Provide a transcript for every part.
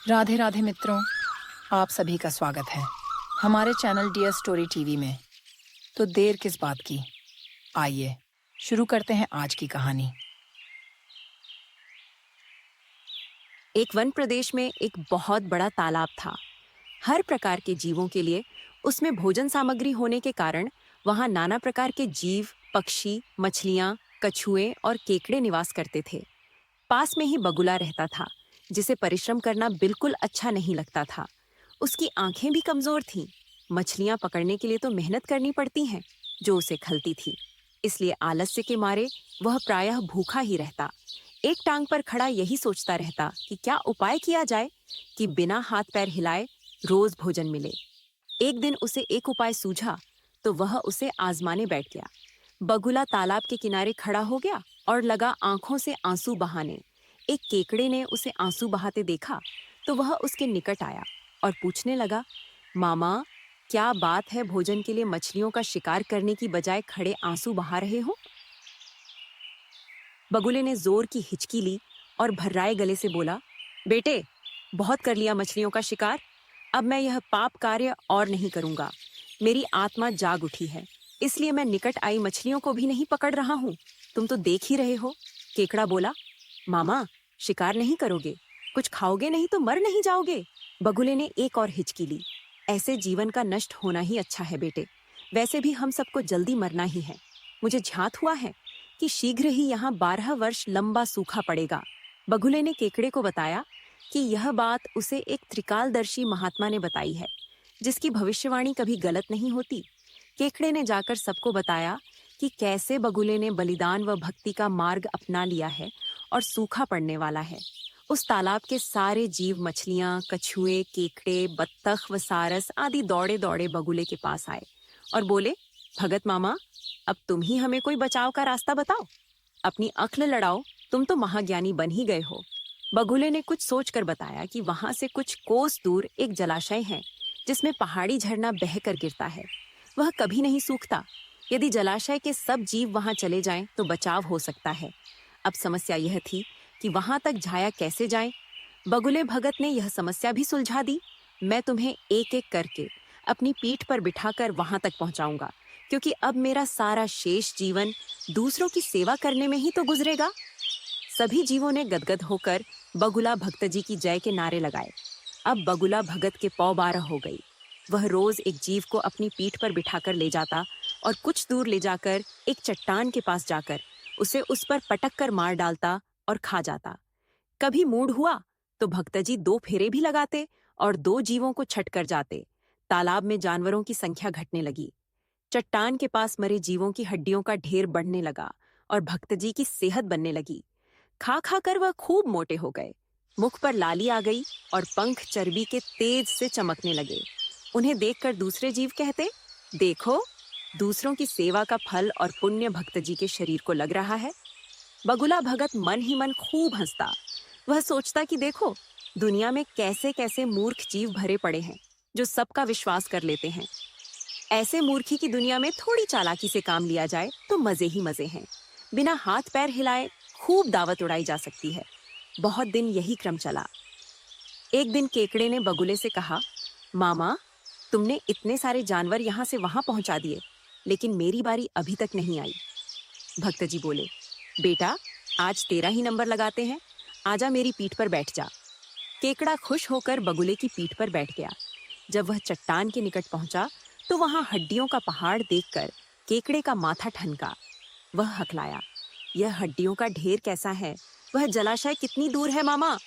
राधे राधे मित्रों, आप सभी का स्वागत है हमारे चैनल डियर स्टोरी टीवी में। तो देर किस बात की, आइए शुरू करते हैं आज की कहानी। एक वन प्रदेश में एक बहुत बड़ा तालाब था। हर प्रकार के जीवों के लिए उसमें भोजन सामग्री होने के कारण वहां नाना प्रकार के जीव, पक्षी, मछलियां, कछुए और केकड़े निवास करते थे। पास में ही बगुला रहता था, जिसे परिश्रम करना बिल्कुल अच्छा नहीं लगता था। उसकी आंखें भी कमजोर थीं। मछलियां पकड़ने के लिए तो मेहनत करनी पड़ती हैं, जो उसे खलती थी। इसलिए आलस्य के मारे वह प्रायः भूखा ही रहता। एक टांग पर खड़ा यही सोचता रहता कि क्या उपाय किया जाए कि बिना हाथ पैर हिलाए रोज भोजन मिले। एक दिन उसे एक उपाय सूझा, तो वह उसे आजमाने बैठ गया। बगुला तालाब के किनारे खड़ा हो गया और लगा आंखों से आंसू बहाने। एक केकड़े ने उसे आंसू बहाते देखा, तो वह उसके निकट आया और पूछने लगा, मामा, क्या बात है, भोजन के लिए मछलियों का शिकार करने की बजाय खड़े आंसू बहा रहे हो? बगुले ने जोर की हिचकी ली और भर्राए गले से बोला, बेटे, बहुत कर लिया मछलियों का शिकार। अब मैं यह पाप कार्य और नहीं करूंगा। मेरी आत्मा जाग उठी है, इसलिए मैं निकट आई मछलियों को भी नहीं पकड़ रहा हूँ। तुम तो देख ही रहे हो। केकड़ा बोला, मामा, शिकार नहीं करोगे, कुछ खाओगे नहीं तो मर नहीं जाओगे। बगुले ने एक और हिचकी ली। ऐसे जीवन का नष्ट होना ही अच्छा है बेटे। वैसे भी हम सबको जल्दी मरना ही है। मुझे ध्यात हुआ है कि शीघ्र ही यहाँ 12 वर्ष लंबा सूखा पड़ेगा। बगुले ने केकड़े को बताया कि यह बात उसे एक त्रिकालदर्शी महात्मा ने बताई है, जिसकी भविष्यवाणी कभी गलत नहीं होती। केकड़े ने जाकर सबको बताया कि कैसे बगुले ने बलिदान व भक्ति का मार्ग अपना लिया है और सूखा पड़ने वाला है। उस तालाब के सारे जीव, मछलियां, कछुए, केकड़े, बत्तख व सारस आदि दौड़े दौड़े बगुले के पास आए और बोले, भगत मामा, अब तुम ही हमें कोई बचाव का रास्ता बताओ। अपनी अक्ल लड़ाओ, तुम तो महाज्ञानी बन ही गए हो। बगुले ने कुछ सोचकर बताया कि वहां से कुछ कोस दूर एक जलाशय है, जिसमें पहाड़ी झरना बहकर गिरता है। वह कभी नहीं सूखता। यदि जलाशय के सब जीव वहां चले जाएं तो बचाव हो सकता है। अब समस्या यह थी कि वहां तक झाया कैसे जाएं। बगुले भगत ने यह समस्या भी सुलझा दी। मैं तुम्हें एक एक करके अपनी पीठ पर बिठाकर वहां तक पहुंचाऊंगा, क्योंकि अब मेरा सारा शेष जीवन दूसरों की सेवा करने में ही तो गुजरेगा। सभी जीवों ने गदगद होकर बगुला भक्त जी की जय के नारे लगाए। अब बगुला भगत के पौ 12 हो गई। वह रोज एक जीव को अपनी पीठ पर बिठाकर ले जाता और कुछ दूर ले जाकर एक चट्टान के पास जाकर उसे उस पर पटक कर मार डालता और खा जाता। कभी मूड हुआ तो भक्तजी 2 फेरे भी लगाते और 2 जीवों को छट कर जाते। तालाब में जानवरों की संख्या घटने लगी। चट्टान के पास मरे जीवों की हड्डियों का ढेर बढ़ने लगा और भक्तजी की सेहत बनने लगी। खा खा कर वह खूब मोटे हो गए। मुख पर लाली आ गई और पंख चर्बी के तेज से चमकने लगे। उन्हें देखकर दूसरे जीव कहते, देखो, दूसरों की सेवा का फल और पुण्य भक्तजी के शरीर को लग रहा है। बगुला भगत मन ही मन खूब हंसता। वह सोचता कि देखो, दुनिया में कैसे कैसे मूर्ख जीव भरे पड़े हैं, जो सबका विश्वास कर लेते हैं। ऐसे मूर्खी की दुनिया में थोड़ी चालाकी से काम लिया जाए तो मजे ही मजे हैं। बिना हाथ पैर हिलाए खूब दावत उड़ाई जा सकती है। बहुत दिन यही क्रम चला। एक दिन केकड़े ने बगुले से कहा, मामा, तुमने इतने सारे जानवर यहाँ से वहां पहुंचा दिए, लेकिन मेरी बारी अभी तक नहीं आई। भक्त जी बोले, बेटा, आज तेरा ही नंबर लगाते हैं। आजा, मेरी पीठ पर बैठ जा। केकड़ा खुश होकर बगुले की पीठ पर बैठ गया। जब वह चट्टान के निकट पहुंचा तो वहां हड्डियों का पहाड़ देखकर केकड़े का माथा ठनका। वह हकलाया, यह हड्डियों का ढेर कैसा है? वह जलाशय कितनी दूर है मामा?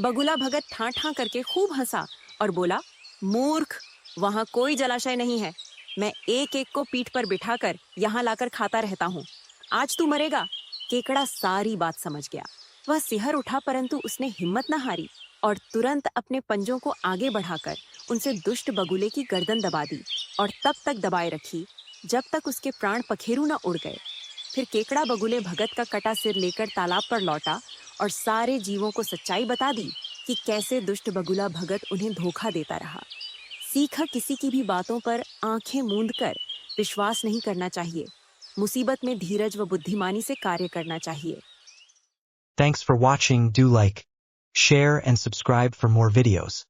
बगुला भगत ठां ठां करके खूब हंसा और बोला, मूर्ख, वहां कोई जलाशय नहीं है। मैं एक एक को पीठ पर बिठाकर यहाँ लाकर खाता रहता हूँ। आज तू मरेगा। केकड़ा सारी बात समझ गया। वह सिहर उठा, परंतु उसने हिम्मत न हारी और तुरंत अपने पंजों को आगे बढ़ाकर उनसे दुष्ट बगुले की गर्दन दबा दी और तब तक दबाए रखी जब तक उसके प्राण पखेरु न उड़ गए। फिर केकड़ा बगुले भगत का कटा सिर लेकर तालाब पर लौटा और सारे जीवों को सच्चाई बता दी कि कैसे दुष्ट बगुला भगत उन्हें धोखा देता रहा। सीखा, किसी की भी बातों पर आंखें मूंद कर विश्वास नहीं करना चाहिए। मुसीबत में धीरज व बुद्धिमानी से कार्य करना चाहिए। Thanks for watching. Do like, share and subscribe for more videos.